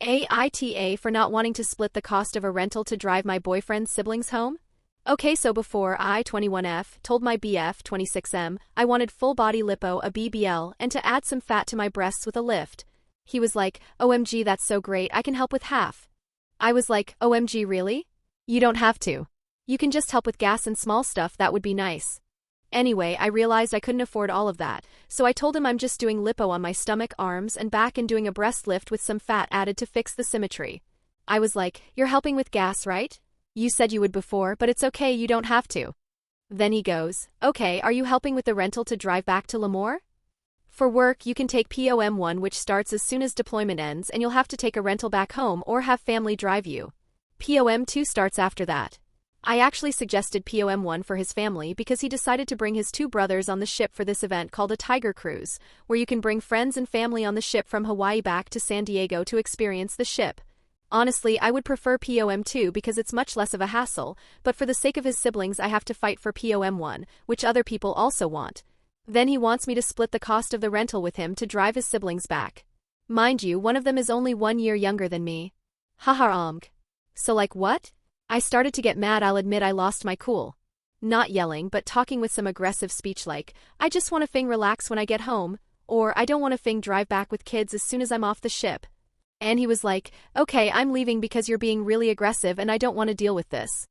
AITA for not wanting to split the cost of a rental to drive my boyfriend's siblings home? Okay, so before I, 21F, told my BF, 26M, I wanted full body lipo, a BBL, and to add some fat to my breasts with a lift. He was like, OMG, that's so great, I can help with half. I was like, OMG, really? You don't have to. You can just help with gas and small stuff, that would be nice. Anyway, I realized I couldn't afford all of that, so I told him I'm just doing lipo on my stomach, arms, and back and doing a breast lift with some fat added to fix the symmetry. I was like, you're helping with gas, right? You said you would before, but it's okay, you don't have to. Then he goes, okay, are you helping with the rental to drive back to Lemoore? For work, you can take POM1, which starts as soon as deployment ends, and you'll have to take a rental back home or have family drive you. POM2 starts after that. I actually suggested POM1 for his family because he decided to bring his two brothers on the ship for this event called a Tiger Cruise, where you can bring friends and family on the ship from Hawaii back to San Diego to experience the ship. Honestly, I would prefer POM2 because it's much less of a hassle, but for the sake of his siblings I have to fight for POM1, which other people also want. Then he wants me to split the cost of the rental with him to drive his siblings back. Mind you, one of them is only 1 year younger than me. Haha. So like what? I started to get mad. I'll admit I lost my cool. Not yelling, but talking with some aggressive speech like, I just want to relax when I get home, or I don't want to drive back with kids as soon as I'm off the ship. And he was like, okay, I'm leaving because you're being really aggressive and I don't want to deal with this.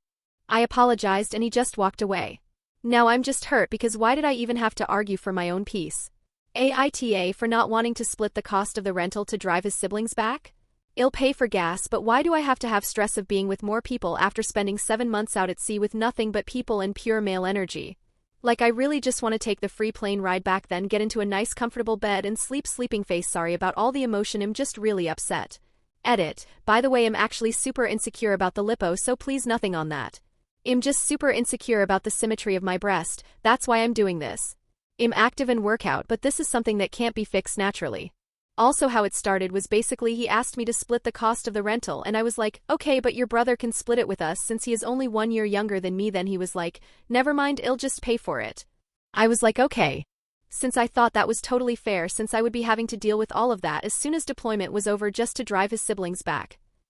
I apologized and he just walked away. Now I'm just hurt because why did I even have to argue for my own peace? AITA for not wanting to split the cost of the rental to drive his siblings back? I'll pay for gas, but why do I have to have stress of being with more people after spending 7 months out at sea with nothing but people and pure male energy? Like I really just want to take the free plane ride back, then get into a nice comfortable bed and sleeping face. Sorry about all the emotion, I'm just really upset. Edit. By the way, I'm actually super insecure about the lipo, so please nothing on that. I'm just super insecure about the symmetry of my breast, that's why I'm doing this. I'm active and workout, but this is something that can't be fixed naturally. Also, how it started was basically he asked me to split the cost of the rental and I was like, okay, but your brother can split it with us since he is only 1 year younger than me. Then he was like, never mind, I'll just pay for it. I was like, okay. Since I thought that was totally fair since I would be having to deal with all of that as soon as deployment was over just to drive his siblings back.